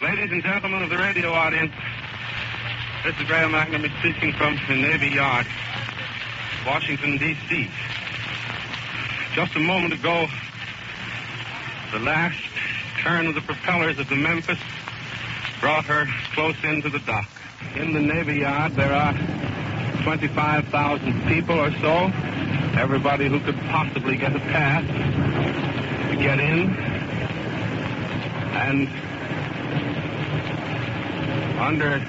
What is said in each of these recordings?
Ladies and gentlemen of the radio audience, this is Graham McNamee speaking from the Navy Yard, Washington, D.C. Just a moment ago, the last turn of the propellers of the Memphis brought her close into the dock. In the Navy Yard, there are 25,000 people or so, everybody who could possibly get a pass to get in, and under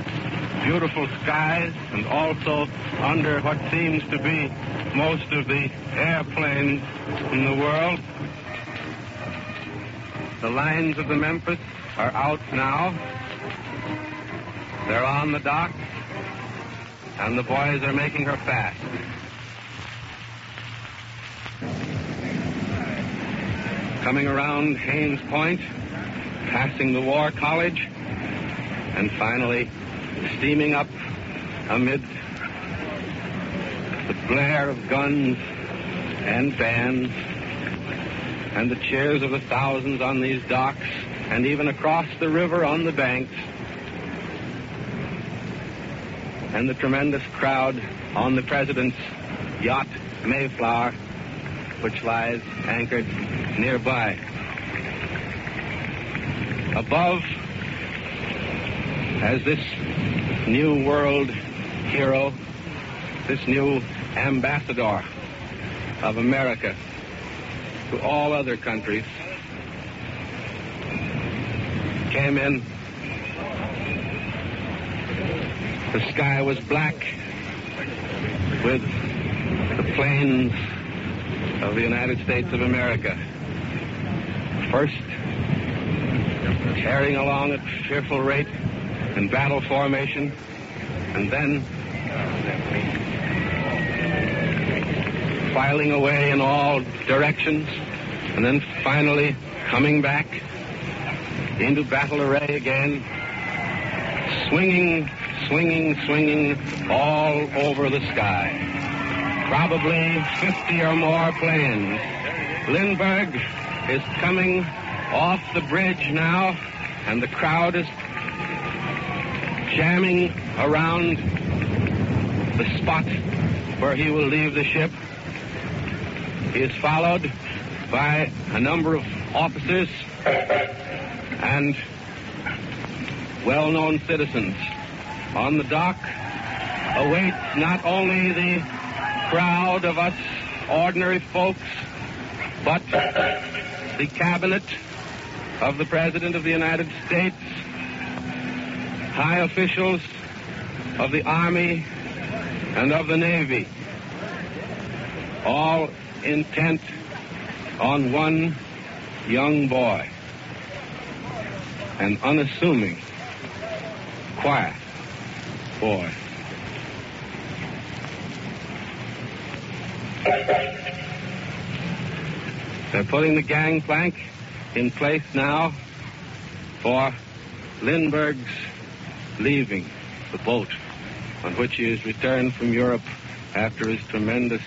beautiful skies and also under what seems to be most of the airplanes in the world. The lines of the Memphis are out now. They're on the dock, and the boys are making her fast. Coming around Haines Point, passing the War College, and finally steaming up amid the blare of guns and bands and the cheers of the thousands on these docks and even across the river on the banks and the tremendous crowd on the President's yacht Mayflower, which lies anchored nearby. Above, as this new world hero, this new ambassador of America to all other countries, came in, the sky was black with the planes of the United States of America. First, tearing along at fearful rate in battle formation, and then filing away in all directions, and then finally coming back into battle array again, swinging all over the sky. Probably 50 or more planes. Lindbergh is coming off the bridge now, and the crowd is jamming around the spot where he will leave the ship. He is followed by a number of officers and well-known citizens. On the dock awaits not only the crowd of us ordinary folks, but the cabinet of the President of the United States, high officials of the Army and of the Navy, all intent on one young boy, an unassuming, quiet boy. They're putting the gangplank in place now for Lindbergh's leaving the boat on which he has returned from Europe after his tremendous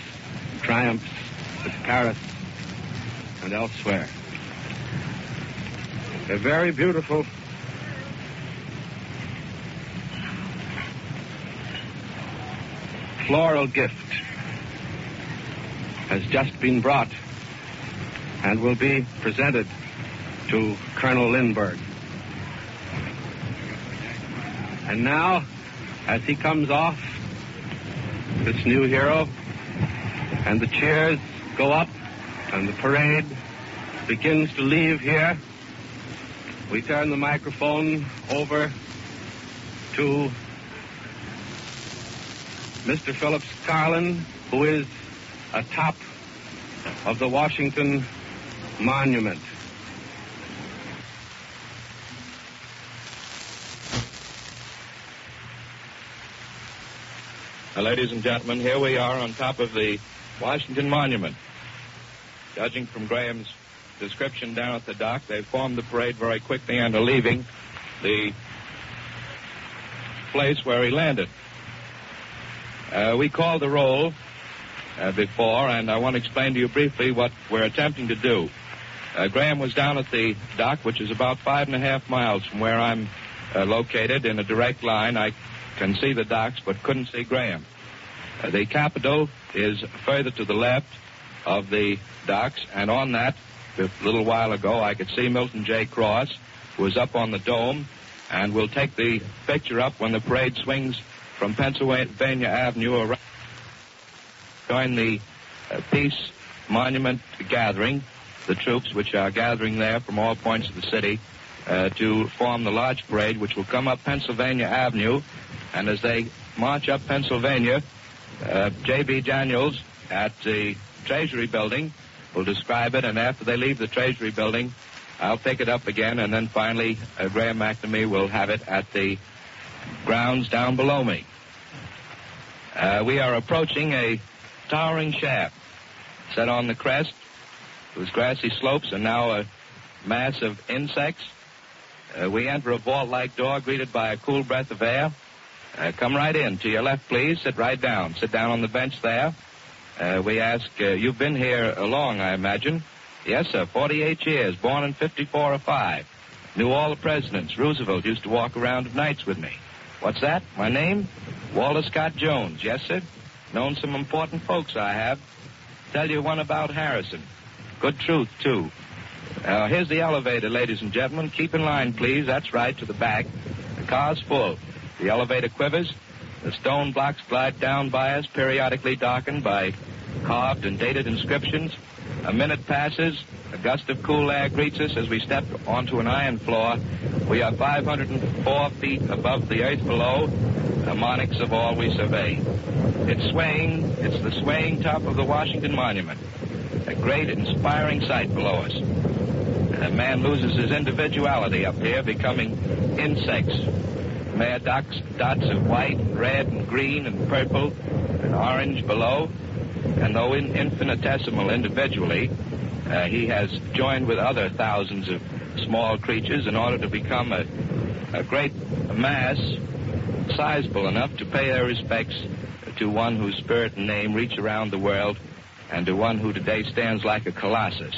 triumphs at Paris and elsewhere. A very beautiful floral gift has just been brought and will be presented to Colonel Lindbergh. And now, as he comes off, this new hero, and the cheers go up, and the parade begins to leave here, we turn the microphone over to Mr. Phillips Carlin, who is atop of the Washington Monument. Now, ladies and gentlemen, here we are on top of the Washington Monument. Judging from Graham's description down at the dock, they formed the parade very quickly and are leaving the place where he landed. We called the roll before, and I want to explain to you briefly what we're attempting to do. Graham was down at the dock, which is about 5.5 miles from where I'm located in a direct line. I can see the docks, but couldn't see Graham. The Capitol is further to the left of the docks, and on that, a little while ago, I could see Milton J. Cross, who was up on the dome, and we'll take the picture up when the parade swings from Pennsylvania Avenue around. Join the Peace Monument gathering, the troops which are gathering there from all points of the city to form the large parade, which will come up Pennsylvania Avenue. And as they march up Pennsylvania, J.B. Daniels at the Treasury Building will describe it, and after they leave the Treasury Building, I'll pick it up again, and then finally Graham McNamee will have it at the grounds down below me. We are approaching a towering shaft set on the crest, whose grassy slopes are now a mass of insects. We enter a vault-like door greeted by a cool breath of air. Come right in. To your left, please. Sit right down. Sit down on the bench there. We ask, you've been here long, I imagine. Yes, sir, 48 years, born in 54 or 5. Knew all the presidents. Roosevelt used to walk around at nights with me. What's that? My name? Walter Scott Jones. Yes, sir. Known some important folks, I have. Tell you one about Harrison. Good truth, too. Here's the elevator, ladies and gentlemen. Keep in line, please. That's right, to the back. The car's full. The elevator quivers. The stone blocks glide down by us, periodically darkened by carved and dated inscriptions. A minute passes. A gust of cool air greets us as we step onto an iron floor. We are 504 feet above the earth below, the monarchs of all we survey. It's swaying. It's the swaying top of the Washington Monument. A great, inspiring sight below us. A man loses his individuality up here, becoming insects. Mere dots of white, red, and green, and purple, and orange below. And though infinitesimal individually, he has joined with other thousands of small creatures in order to become a great mass, sizable enough to pay their respects to one whose spirit and name reach around the world, and to one who today stands like a colossus,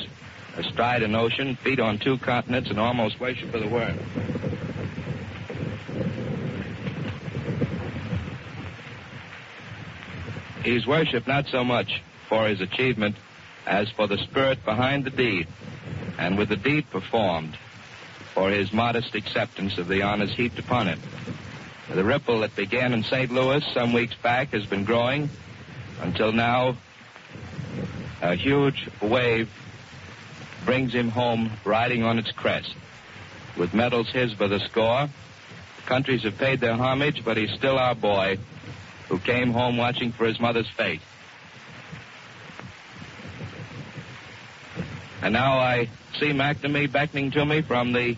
astride an ocean, feet on 2 continents, and almost worship of the world. He's worshipped not so much for his achievement as for the spirit behind the deed, and with the deed performed, for his modest acceptance of the honors heaped upon him. The ripple that began in St. Louis some weeks back has been growing until now a huge wave brings him home riding on its crest, with medals his by the score. Countries have paid their homage, but he's still our boy who came home watching for his mother's fate. And now I see McNamee beckoning to me from the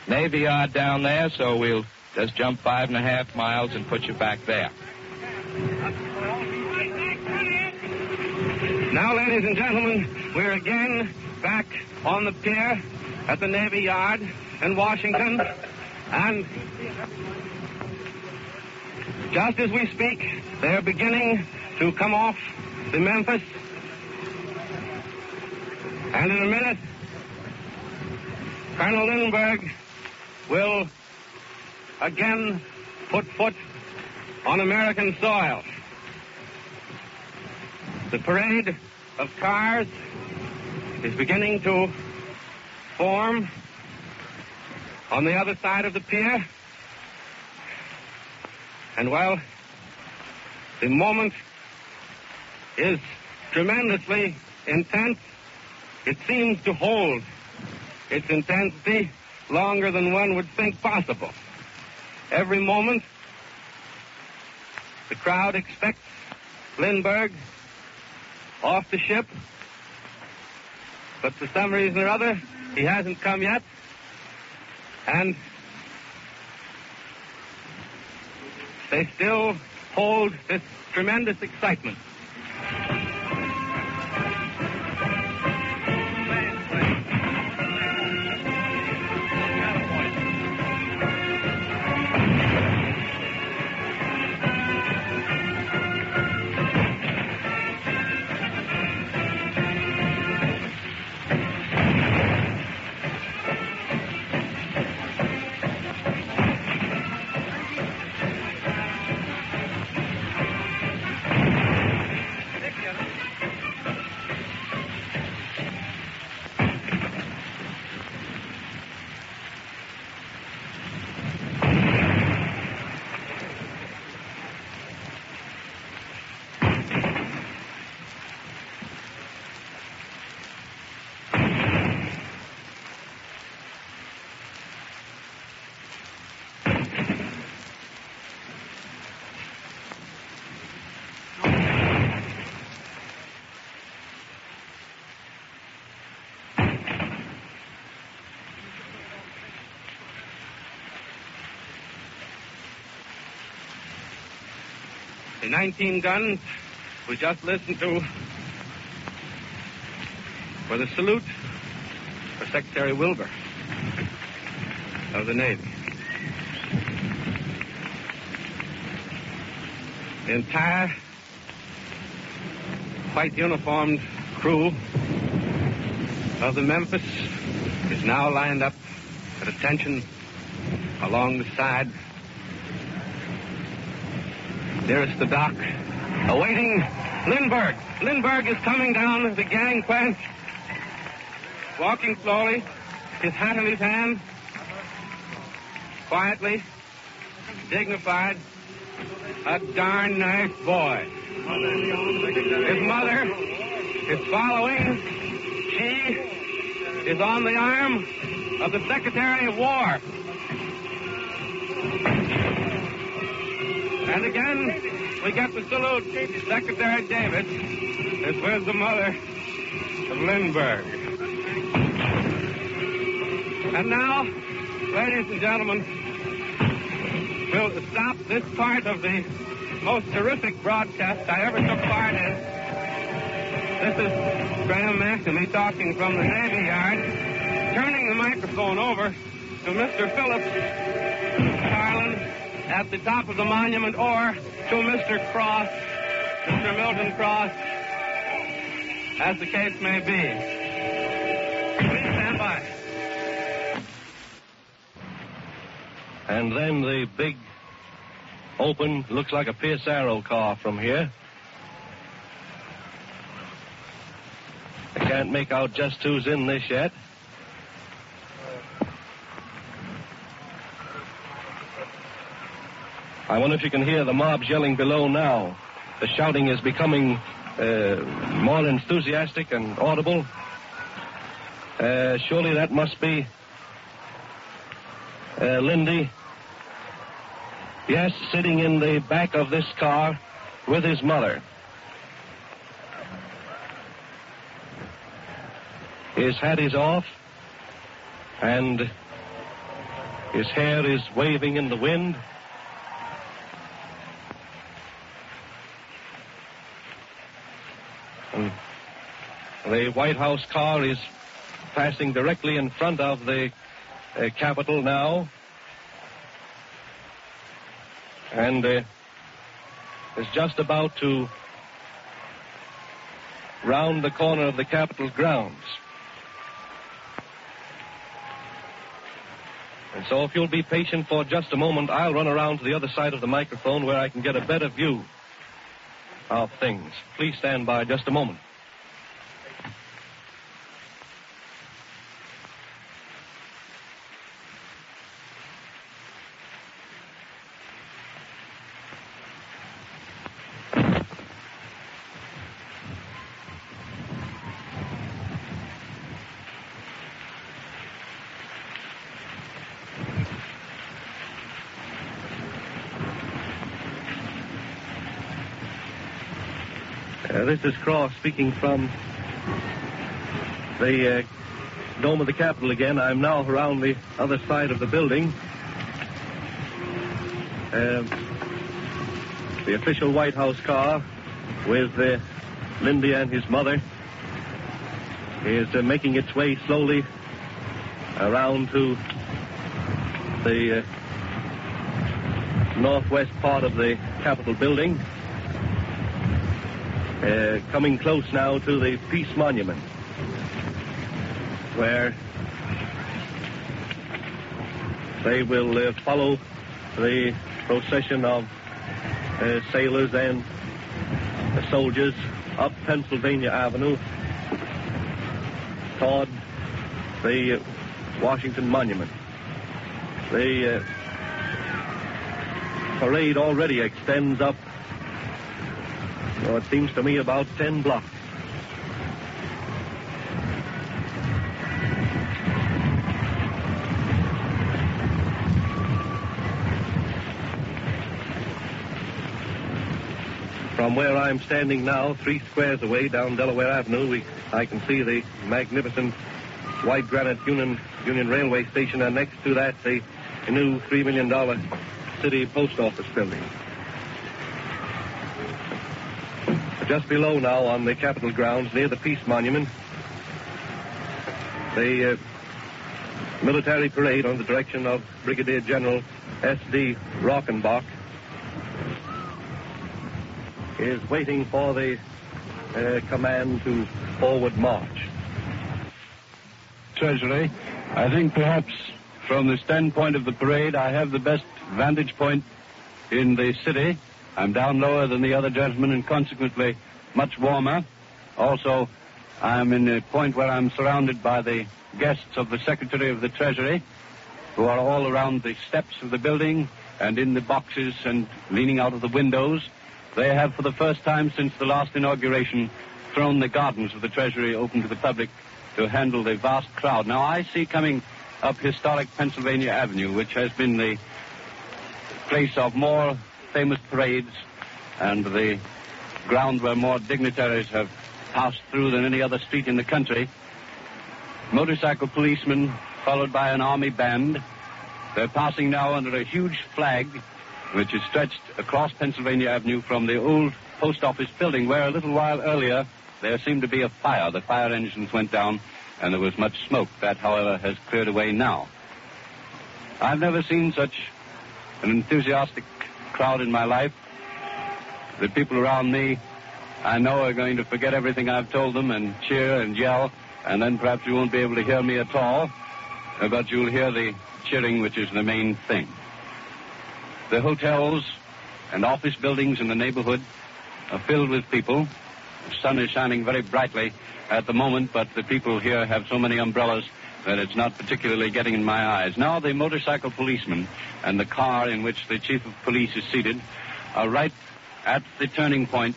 Navy Yard down there, so we'll just jump 5.5 miles and put you back there. Now, ladies and gentlemen, we're again back on the pier at the Navy Yard in Washington, and just as we speak, they're beginning to come off the Memphis, and in a minute, Colonel Lindbergh will again put foot on American soil. The parade of cars is beginning to form on the other side of the pier. And, well, the moment is tremendously intense. It seems to hold its intensity longer than one would think possible. Every moment, the crowd expects Lindbergh off the ship, but for some reason or other, he hasn't come yet, and they still hold this tremendous excitement. The 19 guns we just listened to were the salute for Secretary Wilbur of the Navy. The entire white uniformed crew of the Memphis is now lined up at attention along the side nearest the dock, awaiting Lindbergh. Lindbergh is coming down the gangplank, walking slowly, his hat in his hand, quietly, dignified, a darn nice boy. His mother is following. She is on the arm of the Secretary of War. And again, we get the salute. Secretary Davis is with the mother of Lindbergh. And now, ladies and gentlemen, we'll stop this part of the most terrific broadcast I ever took part in. This is Graham McNamee talking from the Navy Yard, turning the microphone over to Mr. Phillips Harlan at the top of the monument, or to Mr. Cross, Mr. Milton Cross, as the case may be. Please stand by. And then the big, open, looks like a Pierce Arrow car from here. I can't make out just who's in this yet. I wonder if you can hear the mobs yelling below now. The shouting is becoming more enthusiastic and audible. Surely that must be Lindy. Yes, sitting in the back of this car with his mother. His hat is off, and his hair is waving in the wind. And the White House car is passing directly in front of the Capitol now. And is just about to round the corner of the Capitol grounds. And so if you'll be patient for just a moment, I'll run around to the other side of the microphone where I can get a better view of things. Please stand by just a moment. This is Cross speaking from the dome of the Capitol again. I'm now around the other side of the building. The official White House car with Lindy and his mother is making its way slowly around to the northwest part of the Capitol building. Coming close now to the Peace Monument, where they will follow the procession of sailors and soldiers up Pennsylvania Avenue toward the Washington Monument. The parade already extends up, it seems to me, about 10 blocks. From where I'm standing now, 3 squares away down Delaware Avenue, I can see the magnificent white granite Union Railway Station, and next to that, the new $3 million city post office building. Just below now on the Capitol grounds near the Peace Monument, the military parade under the direction of Brigadier General S.D. Rockenbach is waiting for the command to forward march. Treasury, I think perhaps from the standpoint of the parade, I have the best vantage point in the city. I'm down lower than the other gentlemen and consequently much warmer. Also, I'm in a point where I'm surrounded by the guests of the Secretary of the Treasury, who are all around the steps of the building and in the boxes and leaning out of the windows. They have, for the first time since the last inauguration, thrown the gardens of the Treasury open to the public to handle the vast crowd. Now, I see coming up historic Pennsylvania Avenue, which has been the place of more famous parades and the ground where more dignitaries have passed through than any other street in the country. Motorcycle policemen, followed by an army band. They're passing now under a huge flag, which is stretched across Pennsylvania Avenue from the old post office building, where a little while earlier there seemed to be a fire. The fire engines went down, and there was much smoke. That, however, has cleared away now. I've never seen such an enthusiastic crowd in my life. The people around me, I know, are going to forget everything I've told them and cheer and yell, and then perhaps you won't be able to hear me at all, but you'll hear the cheering, which is the main thing. The hotels and office buildings in the neighborhood are filled with people. The sun is shining very brightly at the moment, but the people here have so many umbrellas that it's not particularly getting in my eyes. Now the motorcycle policeman and the car in which the chief of police is seated are right at the turning point,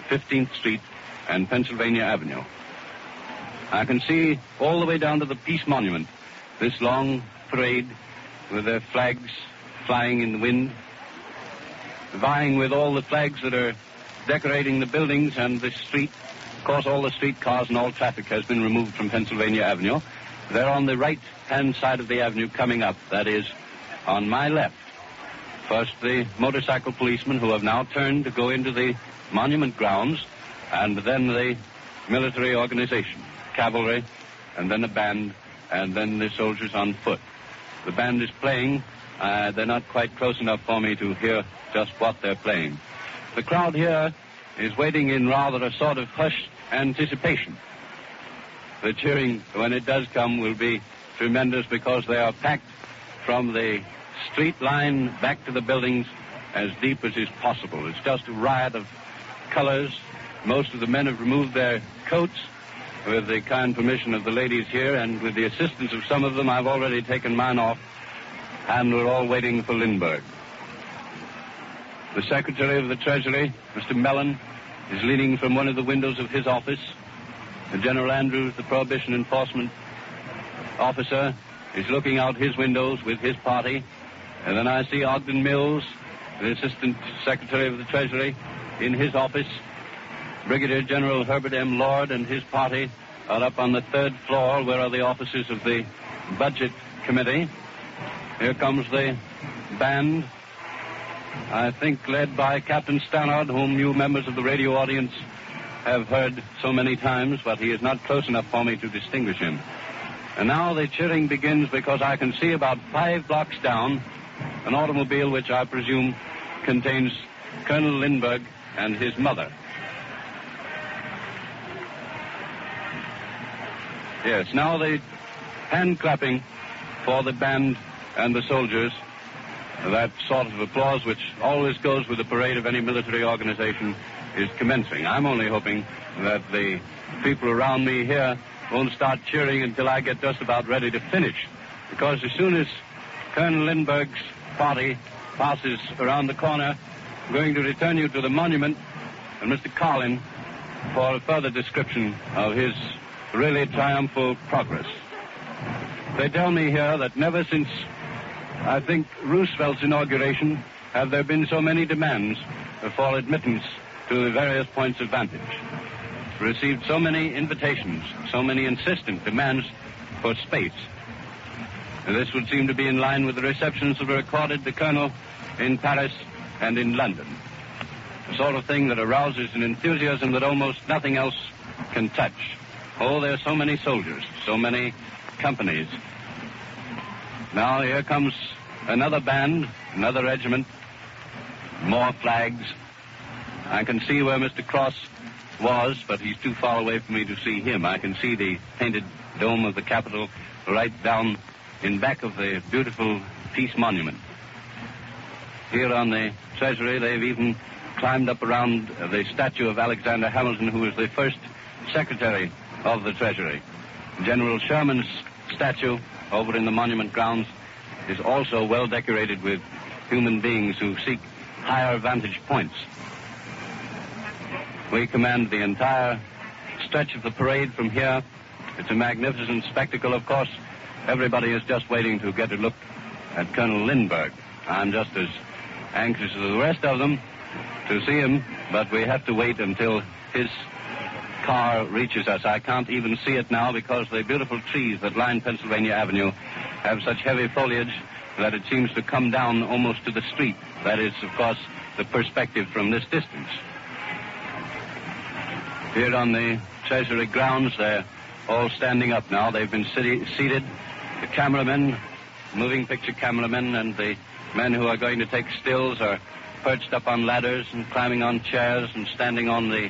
15th Street and Pennsylvania Avenue. I can see all the way down to the Peace Monument this long parade with their flags flying in the wind, vying with all the flags that are decorating the buildings and the street. Of course, all the streetcars and all traffic has been removed from Pennsylvania Avenue. They're on the right-hand side of the avenue coming up, that is, on my left. First, the motorcycle policemen who have now turned to go into the monument grounds, and then the military organization, cavalry, and then the band, and then the soldiers on foot. The band is playing. They're not quite close enough for me to hear just what they're playing. The crowd here is waiting in rather a sort of hushed anticipation. The cheering, when it does come, will be tremendous because they are packed from the street line back to the buildings as deep as is possible. It's just a riot of colors. Most of the men have removed their coats with the kind permission of the ladies here, and with the assistance of some of them, I've already taken mine off, and we're all waiting for Lindbergh. The Secretary of the Treasury, Mr. Mellon, is leaning from one of the windows of his office. General Andrews, the Prohibition Enforcement Officer, is looking out his windows with his party. And then I see Ogden Mills, the Assistant Secretary of the Treasury, in his office. Brigadier General Herbert M. Lord and his party are up on the third floor, where are the offices of the Budget Committee. Here comes the band, I think led by Captain Stannard, whom you members of the radio audience have heard so many times, but he is not close enough for me to distinguish him. And now the cheering begins because I can see about 5 blocks down an automobile which I presume contains Colonel Lindbergh and his mother. Yes, now the hand clapping for the band and the soldiers, that sort of applause which always goes with the parade of any military organization, is commencing. I'm only hoping that the people around me here won't start cheering until I get just about ready to finish, because as soon as Colonel Lindbergh's party passes around the corner, I'm going to return you to the monument and Mr. Carlin for a further description of his really triumphal progress. They tell me here that never since, I think, Roosevelt's inauguration have there been so many demands for admittance to the various points of vantage. Received so many invitations, so many insistent demands for space. And this would seem to be in line with the receptions that were accorded the Colonel in Paris and in London. the sort of thing that arouses an enthusiasm that almost nothing else can touch. Oh, there are so many soldiers, so many companies. Now here comes another band, another regiment, more flags. I can see where Mr. Cross was, but he's too far away for me to see him. I can see the painted dome of the Capitol right down in back of the beautiful Peace Monument. Here on the Treasury, they've even climbed up around the statue of Alexander Hamilton, who was the first Secretary of the Treasury. General Sherman's statue over in the monument grounds is also well decorated with human beings who seek higher vantage points. We command the entire stretch of the parade from here. It's a magnificent spectacle, of course. Everybody is just waiting to get a look at Colonel Lindbergh. I'm just as anxious as the rest of them to see him, but we have to wait until his car reaches us. I can't even see it now because the beautiful trees that line Pennsylvania Avenue have such heavy foliage that it seems to come down almost to the street. That is, of course, the perspective from this distance. Here on the Treasury grounds, they're all standing up now. They've been seated. The cameramen, moving picture cameramen, and the men who are going to take stills are perched up on ladders and climbing on chairs and standing on the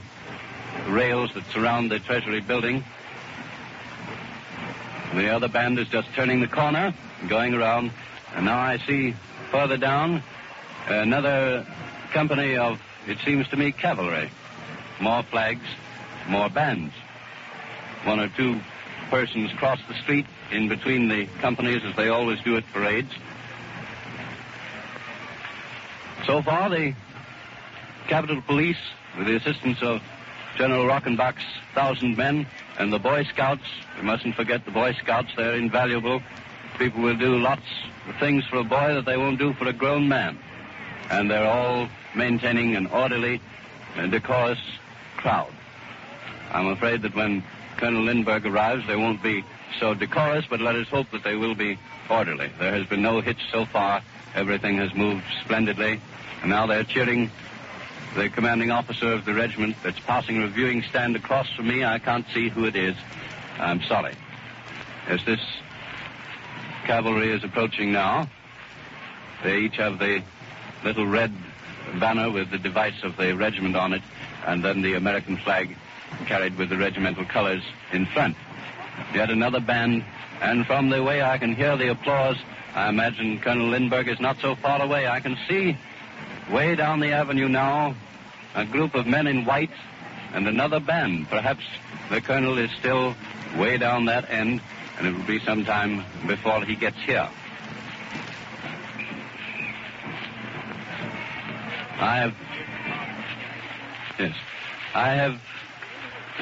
rails that surround the Treasury building. The other band is just turning the corner, going around, and now I see further down another company of, it seems to me, cavalry. More flags, more bands. One or two persons cross the street in between the companies as they always do at parades. So far, the Capitol Police, with the assistance of General Rockenbach's 1,000 men and the Boy Scouts, we mustn't forget the Boy Scouts, they're invaluable. People will do lots of things for a boy that they won't do for a grown man. And they're all maintaining an orderly and decorous crowd. I'm afraid that when Colonel Lindbergh arrives, they won't be so decorous, but let us hope that they will be orderly. There has been no hitch so far. Everything has moved splendidly. And now they're cheering the commanding officer of the regiment that's passing a reviewing stand across from me. I can't see who it is. I'm sorry. As this cavalry is approaching now, they each have the little red banner with the device of the regiment on it, and then the American flag carried with the regimental colors in front. Yet another band, and from the way I can hear the applause, I imagine Colonel Lindbergh is not so far away. I can see way down the avenue now a group of men in white and another band. Perhaps the colonel is still way down that end, and it will be some time before he gets here. I have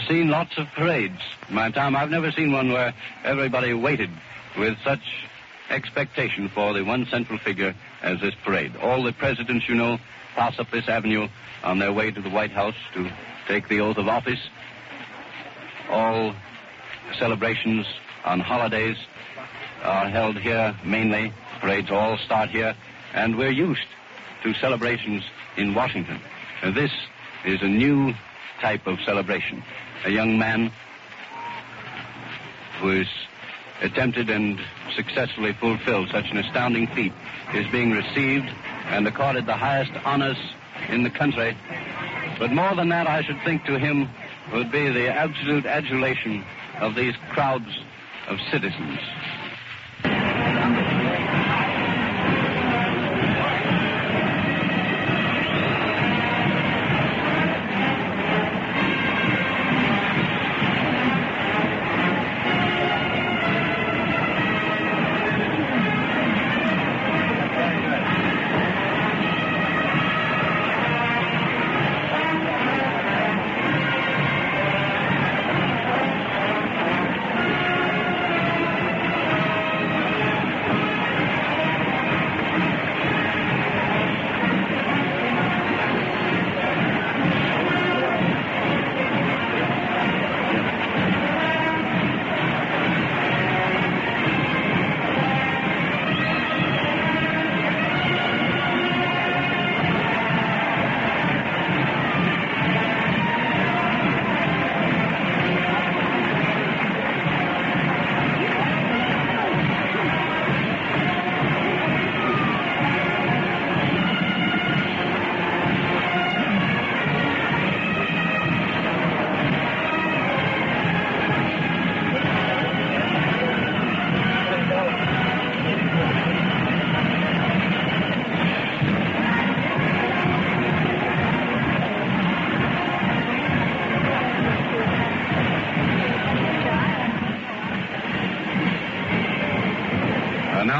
seen lots of parades in my time. I've never seen one where everybody waited with such expectation for the one central figure as this parade. All the presidents, you know, pass up this avenue on their way to the White House to take the oath of office. All celebrations on holidays are held here mainly. Parades all start here, and we're used to celebrations in Washington. And this is a new type of celebration. A young man who has attempted and successfully fulfilled such an astounding feat is being received and accorded the highest honors in the country. But more than that, I should think to him would be the absolute adulation of these crowds of citizens.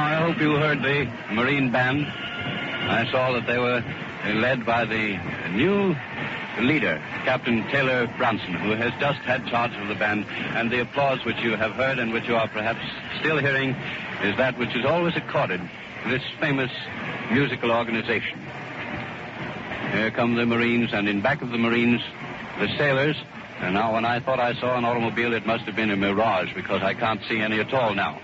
I hope you heard the Marine Band. I saw that they were led by the new leader, Captain Taylor Bronson, who has just had charge of the band, and the applause which you have heard and which you are perhaps still hearing is that which is always accorded to this famous musical organization. Here come the Marines, and in back of the Marines, the sailors. And now when I thought I saw an automobile, it must have been a mirage, because I can't see any at all now.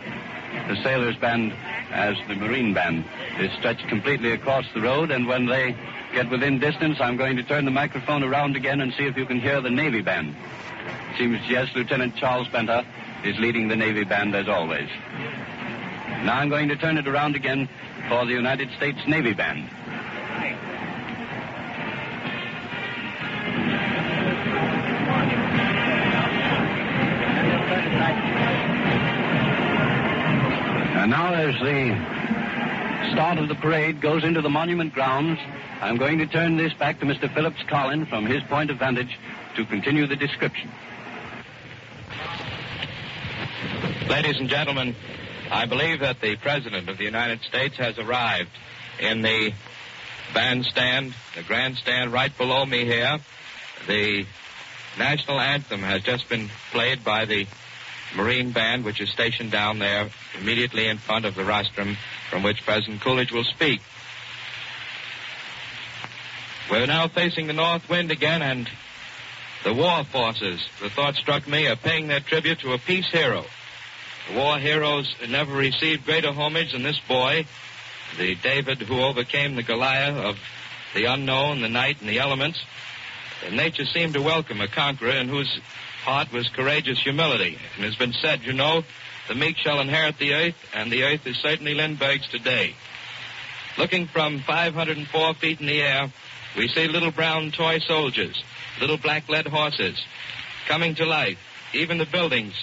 The sailors' band, as the Marine Band, is stretched completely across the road, and when they get within distance, I'm going to turn the microphone around again and see if you can hear the Navy Band. It seems, yes, Lieutenant Charles Lindbergh is leading the Navy Band as always. Now I'm going to turn it around again for the United States Navy Band. And now as the start of the parade goes into the monument grounds, I'm going to turn this back to Mr. Phillips Collin from his point of vantage to continue the description. Ladies and gentlemen, I believe that the President of the United States has arrived in the bandstand, the grandstand right below me here. The national anthem has just been played by the Marine Band, which is stationed down there immediately in front of the rostrum from which President Coolidge will speak. We're now facing the north wind again, and the war forces, the thought struck me, are paying their tribute to a peace hero. The war heroes never received greater homage than this boy, the David who overcame the Goliath of the unknown, the night, and the elements. And nature seemed to welcome a conqueror in whose heart was courageous humility. And it has been said, you know, the meek shall inherit the earth, and the earth is certainly Lindbergh's today. Looking from 504 feet in the air, we see little brown toy soldiers, little black lead horses, coming to life. Even the buildings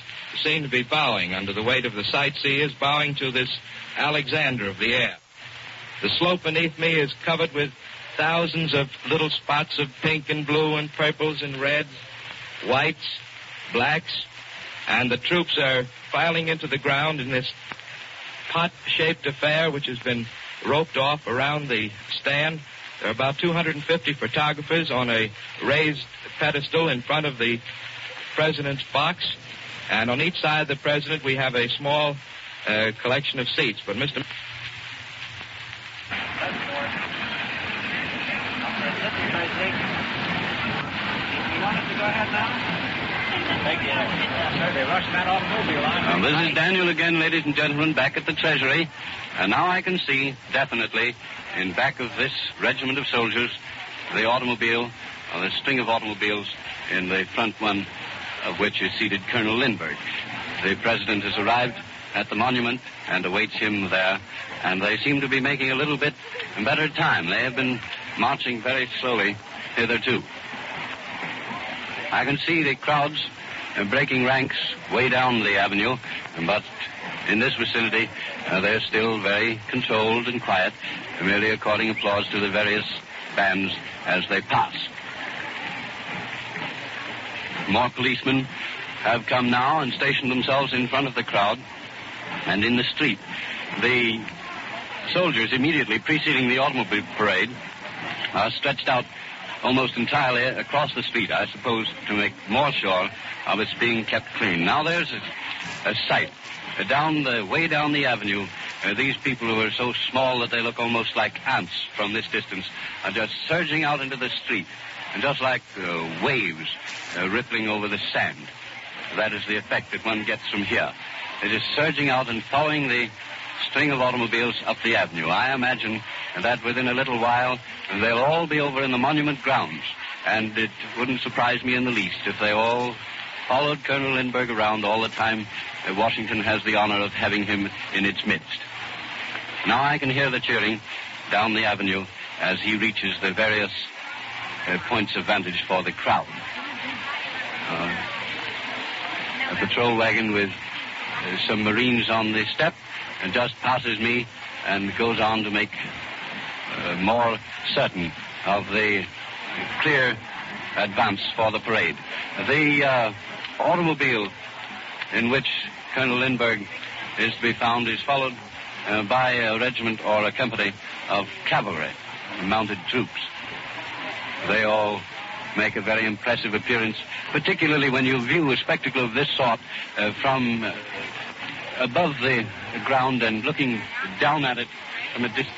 seem to be bowing under the weight of the sightseers, bowing to this Alexander of the air. The slope beneath me is covered with thousands of little spots of pink and blue and purples and reds, whites, blacks, and the troops are filing into the ground in this pot-shaped affair which has been roped off around the stand. There are about 250 photographers on a raised pedestal in front of the president's box, and on each side of the president we have a small collection of seats. But Mr. This is Daniel again, ladies and gentlemen, back at the Treasury. And now I can see, definitely, in back of this regiment of soldiers, the automobile, or the string of automobiles, in the front one of which is seated Colonel Lindbergh. The president has arrived at the monument and awaits him there, and they seem to be making a little bit better time. They have been marching very slowly hitherto. I can see the crowds breaking ranks way down the avenue, but in this vicinity they're still very controlled and quiet, merely according applause to the various bands as they pass. More policemen have come now and stationed themselves in front of the crowd and in the street. The soldiers immediately preceding the automobile parade are stretched out almost entirely across the street, I suppose, to make more sure of its being kept clean. Now there's a sight. Way down the avenue, these people who are so small that they look almost like ants from this distance are just surging out into the street, and just like waves rippling over the sand. That is the effect that one gets from here. It is surging out and following the string of automobiles up the avenue. I imagine that within a little while they'll all be over in the monument grounds, and it wouldn't surprise me in the least if they all followed Colonel Lindbergh around all the time Washington has the honor of having him in its midst. Now I can hear the cheering down the avenue as he reaches the various points of vantage for the crowd. A patrol wagon with some Marines on the step and just passes me and goes on to make more certain of the clear advance for the parade. The automobile in which Colonel Lindbergh is to be found is followed by a regiment or a company of cavalry, mounted troops. They all make a very impressive appearance, particularly when you view a spectacle of this sort from above the ground and looking down at it from a distance.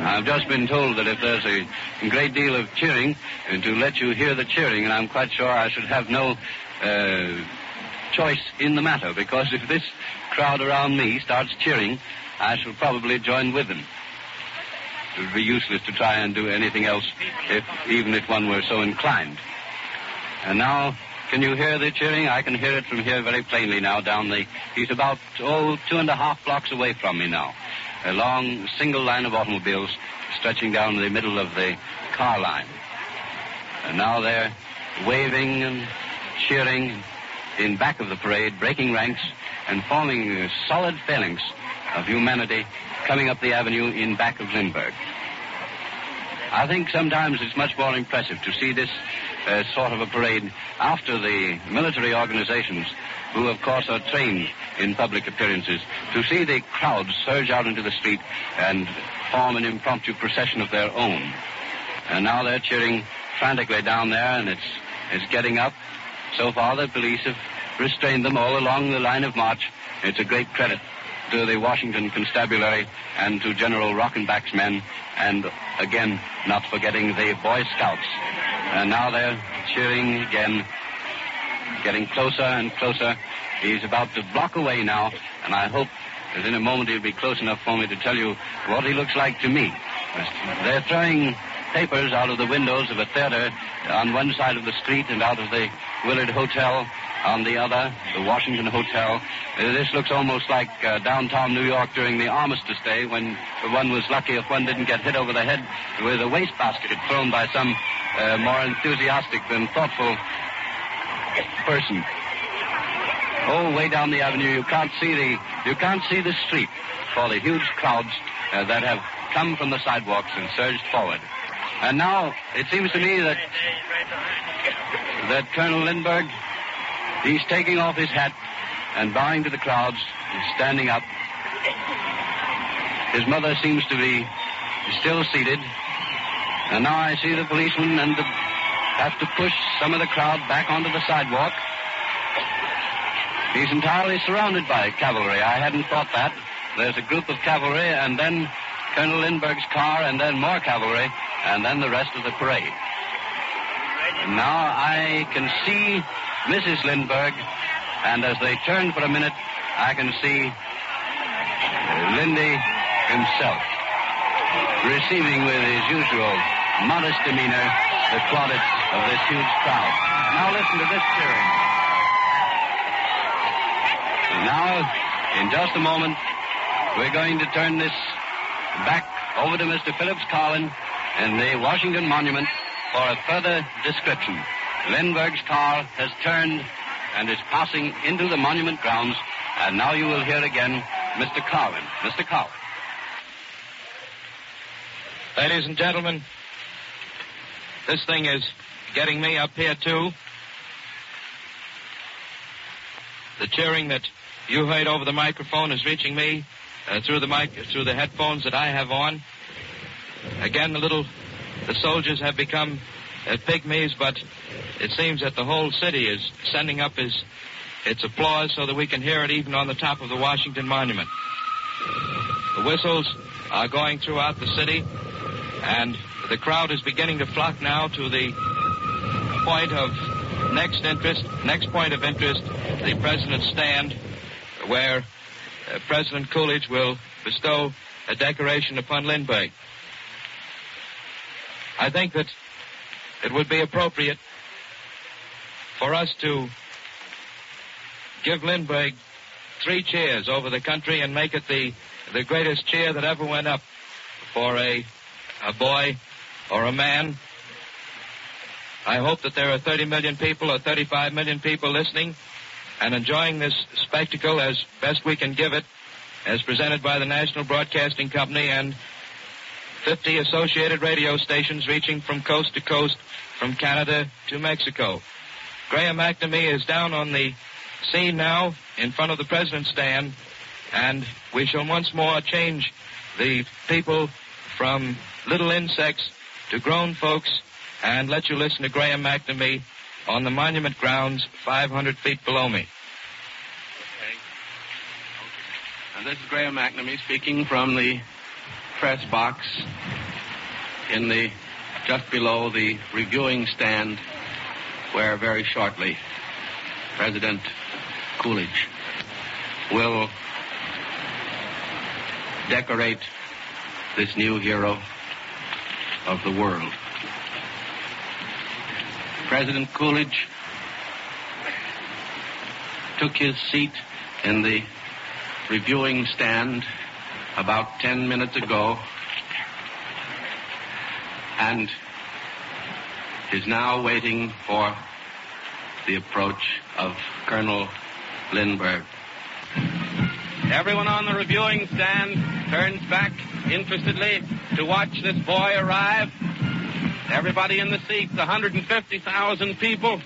I've just been told that if there's a great deal of cheering, to let you hear the cheering, and I'm quite sure I should have no choice in the matter, because if this crowd around me starts cheering, I shall probably join with them. It would be useless to try and do anything else, even if one were so inclined. And now, can you hear the cheering? I can hear it from here very plainly now down the... He's about, 2.5 blocks away from me now. A long single line of automobiles stretching down the middle of the car line. And now they're waving and cheering in back of the parade, breaking ranks and forming solid phalanx of humanity coming up the avenue in back of Lindbergh. I think sometimes it's much more impressive to see this sort of a parade after the military organizations, who of course are trained in public appearances, to see the crowds surge out into the street and form an impromptu procession of their own. And now they're cheering frantically down there, and it's getting up. So far the police have restrained them all along the line of march. It's a great credit to the Washington Constabulary and to General Rockenbach's men, and again, not forgetting the Boy Scouts. And now they're cheering again, getting closer and closer. He's about to block away now, and I hope that in a moment he'll be close enough for me to tell you what he looks like to me. They're throwing papers out of the windows of a theater on one side of the street and out of the Willard Hotel on the other, the Washington Hotel. This looks almost like downtown New York during the Armistice Day, when one was lucky if one didn't get hit over the head with a wastebasket thrown by some more enthusiastic than thoughtful person. Oh, way down the avenue, you can't see the street for the huge crowds that have come from the sidewalks and surged forward. And now it seems to me that Colonel Lindbergh, he's taking off his hat and bowing to the crowds and standing up. His mother seems to be still seated. And now I see the policemen and have to push some of the crowd back onto the sidewalk. He's entirely surrounded by cavalry. I hadn't thought that. There's a group of cavalry, and then Colonel Lindbergh's car, and then more cavalry, and then the rest of the parade. And now I can see Mrs. Lindbergh, and as they turn for a minute, I can see Lindy himself receiving with his usual modest demeanor the plaudits of this huge crowd. Now listen to this cheering. Now, in just a moment, we're going to turn this back over to Mr. Phillips Carlin in the Washington Monument for a further description. Lindbergh's car has turned and is passing into the monument grounds, and now you will hear again Mr. Carlin. Mr. Carlin. Ladies and gentlemen, this thing is getting me up here, too. The cheering that you heard over the microphone is reaching me through the headphones that I have on. Again, the soldiers have become pygmies, but it seems that the whole city is sending up its applause so that we can hear it even on the top of the Washington Monument. The whistles are going throughout the city, and the crowd is beginning to flock now to the point of next point of interest, the President's stand, where President Coolidge will bestow a decoration upon Lindbergh. I think that it would be appropriate for us to give Lindbergh 3 cheers over the country and make it the greatest cheer that ever went up for a boy or a man. I hope that there are 30 million people or 35 million people listening and enjoying this spectacle as best we can give it, as presented by the National Broadcasting Company and 50 associated radio stations reaching from coast to coast, from Canada to Mexico. Graham McNamee is down on the scene now in front of the President's stand, and we shall once more change the people from little insects to grown folks and let you listen to Graham McNamee on the monument grounds 500 feet below me. And this is Graham McNamee speaking from the press box in the just below the reviewing stand, where very shortly President Coolidge will decorate this new hero of the world. President Coolidge took his seat in the reviewing stand about 10 minutes ago and is now waiting for the approach of Colonel Lindbergh. Everyone on the reviewing stand turns back interestedly to watch this boy arrive. Everybody in the seats, 150,000 people,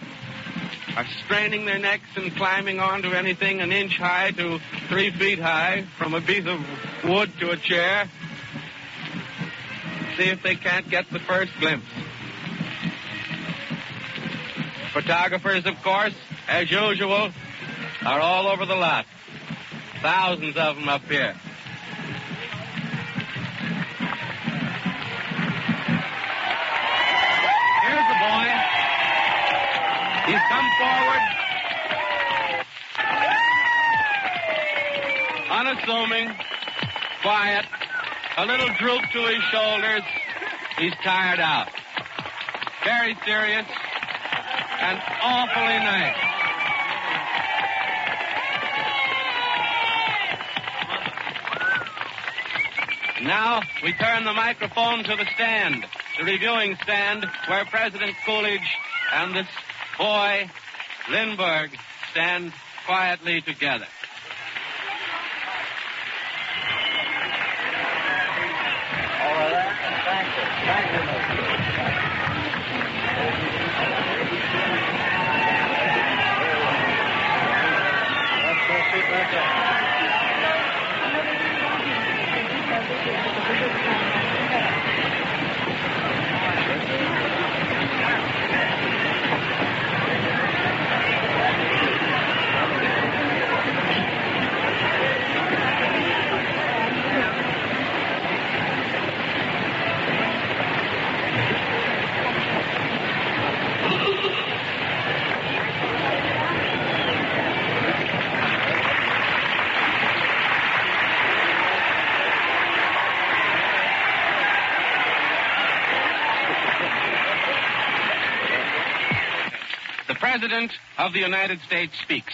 are straining their necks and climbing onto anything an inch high to 3 feet high, from a piece of wood to a chair. See if they can't get the first glimpse. Photographers, of course, as usual, are all over the lot. Thousands of them up here. Here's the boy. He's come forward, unassuming, quiet, a little droop to his shoulders. He's tired out. Very serious and awfully nice. Now we turn the microphone to the stand, the reviewing stand, where President Coolidge and this boy, Lindbergh, stand quietly together. The President of the United States speaks.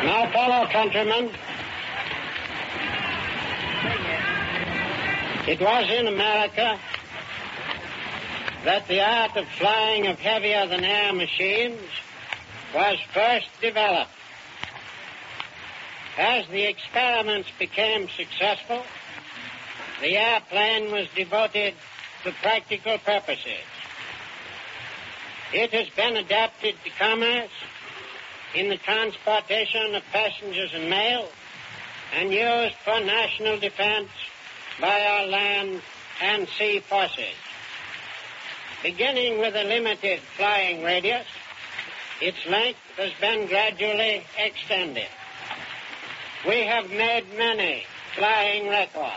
Now, fellow countrymen, it was in America that the art of flying of heavier than air machines was first developed. As the experiments became successful, the airplane was devoted to practical purposes. It has been adapted to commerce in the transportation of passengers and mail, and used for national defense by our land and sea forces. Beginning with a limited flying radius, its length has been gradually extended. We have made many flying records.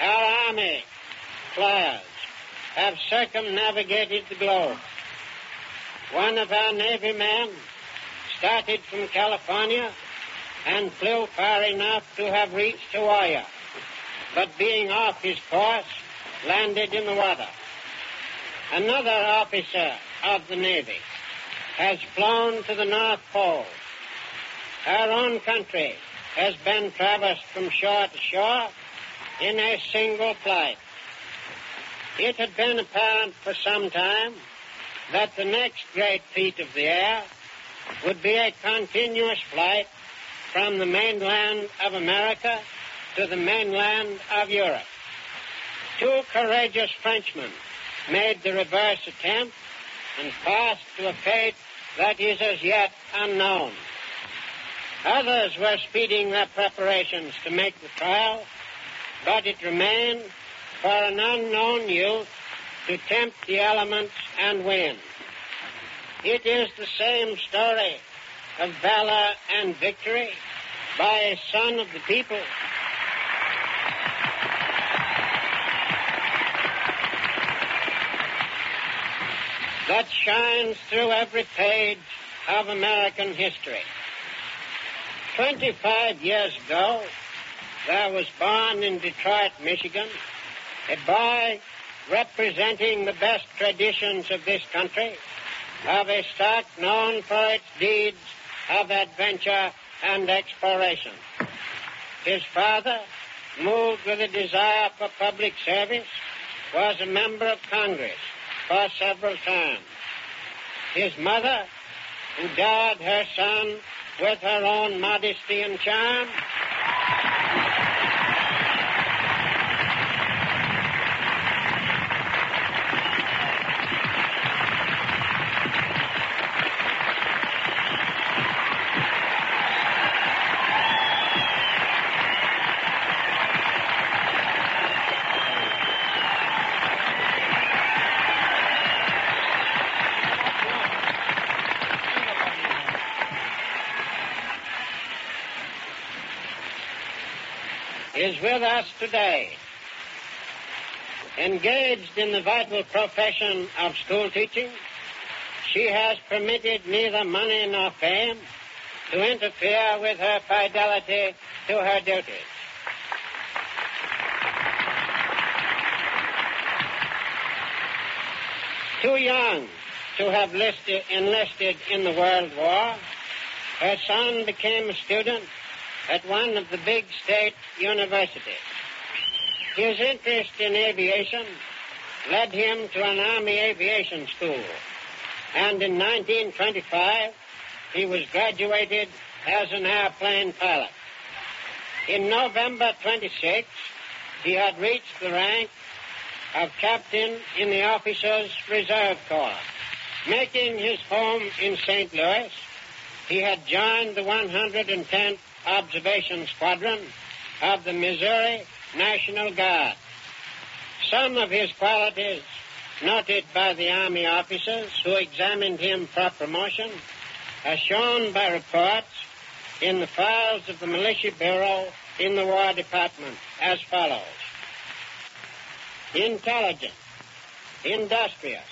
Our Army flyers have circumnavigated the globe. One of our Navy men started from California and flew far enough to have reached Hawaii, but being off his course, landed in the water. Another officer of the Navy has flown to the North Pole. Our own country has been traversed from shore to shore in a single flight. It had been apparent for some time that the next great feat of the air would be a continuous flight from the mainland of America to the mainland of Europe. 2 courageous Frenchmen made the reverse attempt and passed to a fate that is as yet unknown. Others were speeding their preparations to make the trial, but it remained for an unknown youth to tempt the elements and win. It is the same story of valor and victory by a son of the people. That shines through every page of American history. 25 years ago, there was born in Detroit, Michigan, a boy representing the best traditions of this country, of a stock known for its deeds of adventure and exploration. His father, moved with a desire for public service, was a member of Congress for several terms. His mother, who dowered her son with her own modesty and charm, is with us today, engaged in the vital profession of school teaching. She has permitted neither money nor fame to interfere with her fidelity to her duties. Too young to have enlisted in the World War, her son became a student at one of the big state universities. His interest in aviation led him to an Army aviation school, and in 1925 he was graduated as an airplane pilot. In November 26, he had reached the rank of captain in the Officers' Reserve Corps. Making his home in St. Louis, he had joined the 110th Observation Squadron of the Missouri National Guard. Some of his qualities, noted by the Army officers who examined him for promotion, are shown by reports in the files of the Militia Bureau in the War Department as follows: intelligent, industrious,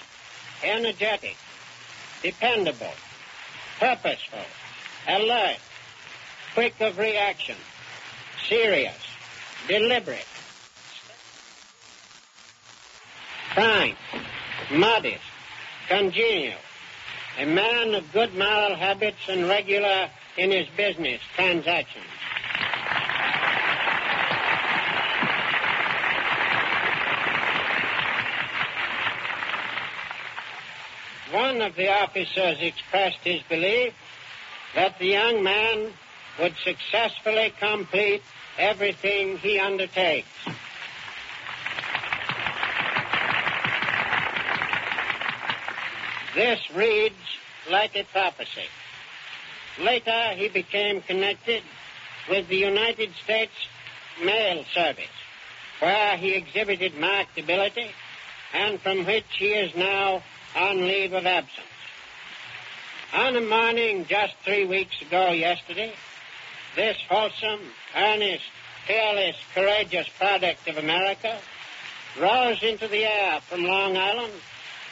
energetic, dependable, purposeful, alert, quick of reaction, serious, deliberate, frank, modest, congenial, a man of good moral habits and regular in his business transactions. One of the officers expressed his belief that the young man would successfully complete everything he undertakes. This reads like a prophecy. Later, he became connected with the United States Mail Service, where he exhibited marked ability and from which he is now on leave of absence. On a morning just 3 weeks ago yesterday, this wholesome, earnest, fearless, courageous product of America rose into the air from Long Island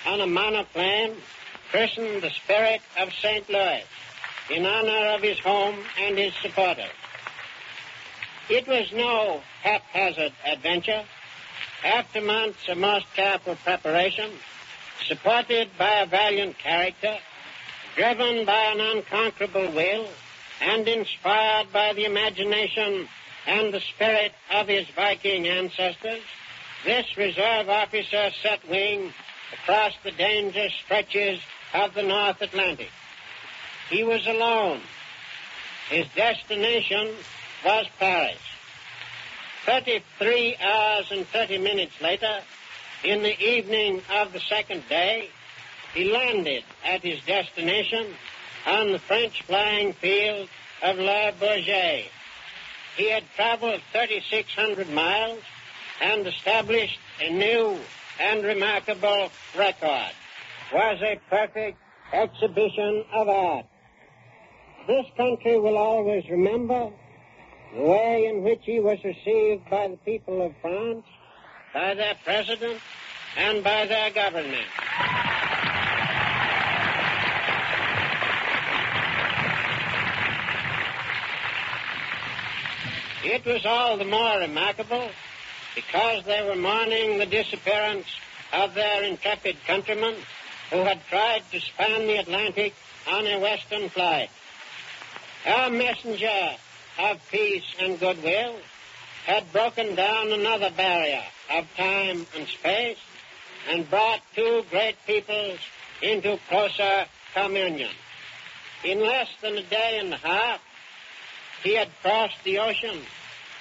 on a monoplane christened the Spirit of St. Louis in honor of his home and his supporters. It was no haphazard adventure. After months of most careful preparation, supported by a valiant character, driven by an unconquerable will, and inspired by the imagination and the spirit of his Viking ancestors, this reserve officer set wing across the dangerous stretches of the North Atlantic. He was alone, His destination was Paris. 33 hours and 30 minutes later, in the evening of the second day, he landed at his destination on the French flying field of Le Bourget. He had traveled 3,600 miles and established a new and remarkable record. Was a perfect exhibition of art. This country will always remember the way in which he was received by the people of France, by their president, and by their government. It was all the more remarkable because they were mourning the disappearance of their intrepid countrymen who had tried to span the Atlantic on a western flight. Our messenger of peace and goodwill had broken down another barrier of time and space and brought two great peoples into closer communion. In less than a day and a half, he had crossed the ocean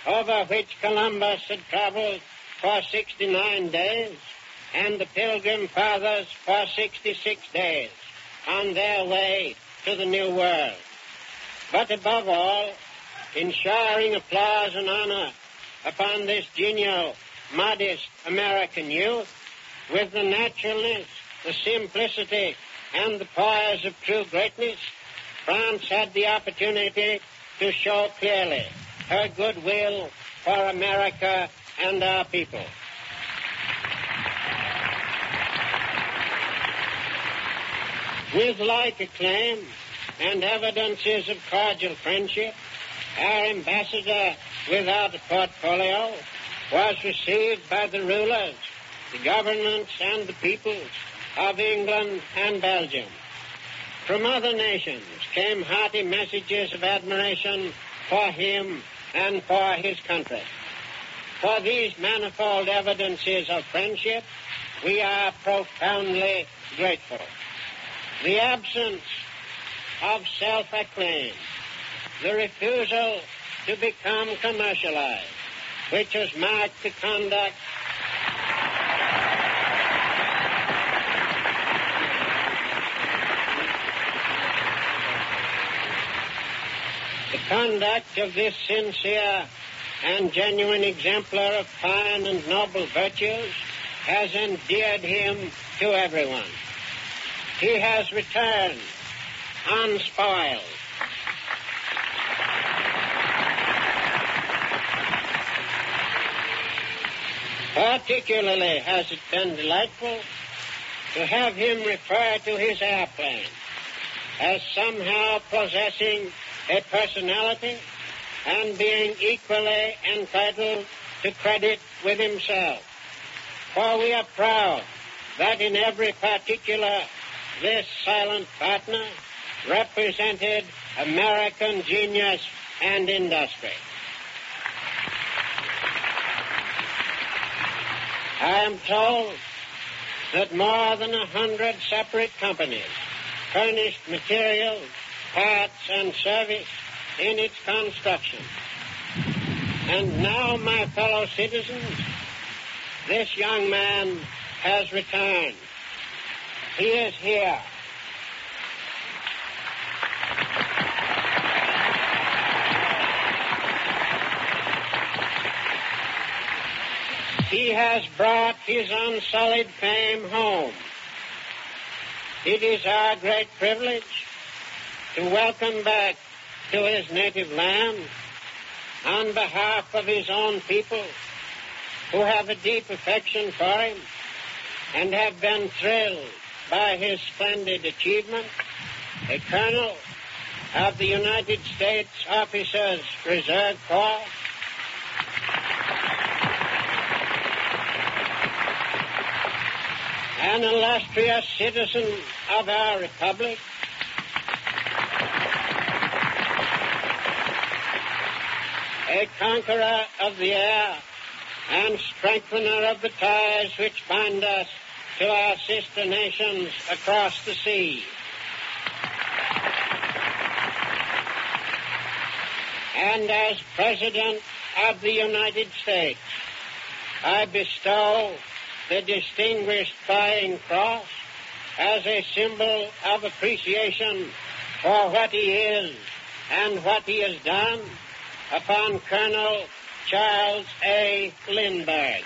over which Columbus had traveled for 69 days and the Pilgrim Fathers for 66 days on their way to the New World. But above all, in showering applause and honor upon this genial, modest American youth, with the naturalness, the simplicity, and the poise of true greatness, France had the opportunity to show clearly her goodwill for America and our people. With like acclaim and evidences of cordial friendship, our ambassador without a portfolio was received by the rulers, the governments, and the peoples of England and Belgium. From other nations came hearty messages of admiration for him and for his country. For these manifold evidences of friendship, we are profoundly grateful. The absence of self-acclaim, the refusal to become commercialized, which has marked the conduct of this sincere and genuine exemplar of fine and noble virtues has endeared him to everyone. He has returned unspoiled. Particularly has it been delightful to have him refer to his airplane as somehow possessing a personality and being equally entitled to credit with himself. For we are proud that in every particular this silent partner represented American genius and industry. I am told that more than 100 separate companies furnished materials, parts, and service in its construction. And now, my fellow citizens, this young man has returned. He is here. He has brought his unsullied fame home. It is our great privilege to welcome back to his native land on behalf of his own people who have a deep affection for him and have been thrilled by his splendid achievement, a colonel of the United States Officers Reserve Corps, an illustrious citizen of our republic, a conqueror of the air and strengthener of the ties which bind us to our sister nations across the sea. and as President of the United States, I bestow the Distinguished Flying Cross as a symbol of appreciation for what he is and what he has done upon Colonel Charles A. Lindbergh.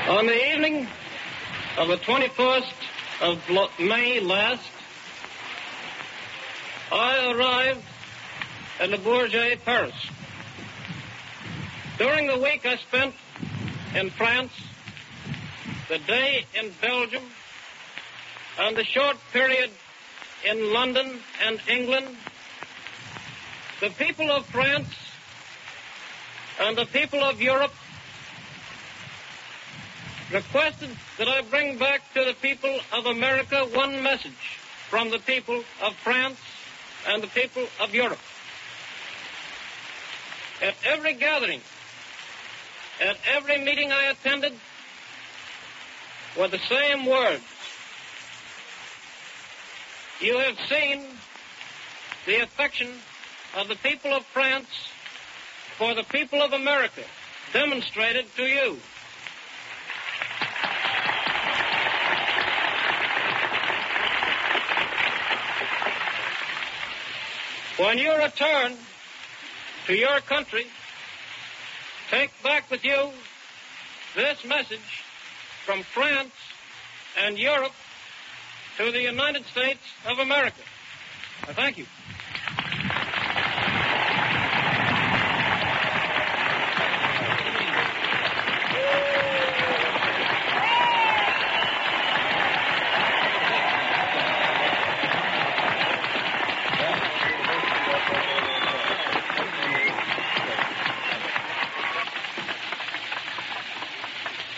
On the evening of the 21st of May last, I arrived at Le Bourget, Paris. During the week I spent in France, the day in Belgium, and the short period in London and England, the people of France and the people of Europe requested that I bring back to the people of America one message from the people of France and the people of Europe. At every gathering, at every meeting I attended, were the same words. You have seen the affection of the people of France for the people of America demonstrated to you. When you return to your country, take back with you this message from France and Europe to the United States of America. I thank you.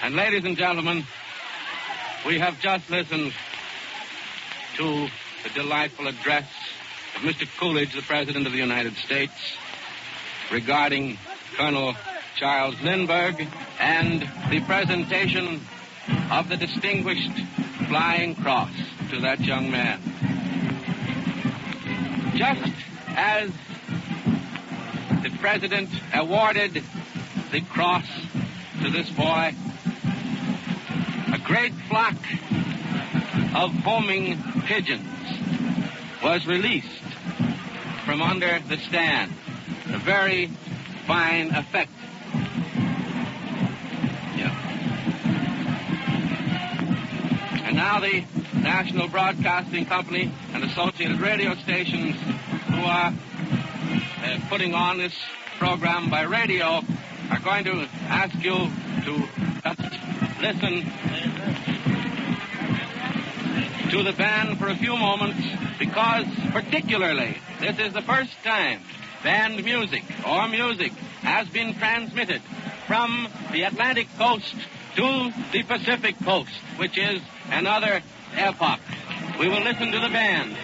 And ladies and gentlemen, we have just listened to the delightful address of Mr. Coolidge, the President of the United States, regarding Colonel Charles Lindbergh and the presentation of the Distinguished Flying Cross to that young man. Just as the President awarded the cross to this boy, a great flock of homing pigeons was released from under the stand. A very fine effect. Yeah. And now the National Broadcasting Company and associated radio stations who are putting on this program by radio are going to ask you to listen to the band for a few moments, because particularly this is the first time band music or music has been transmitted from the Atlantic coast to the Pacific coast, which is another epoch. We will listen to the band.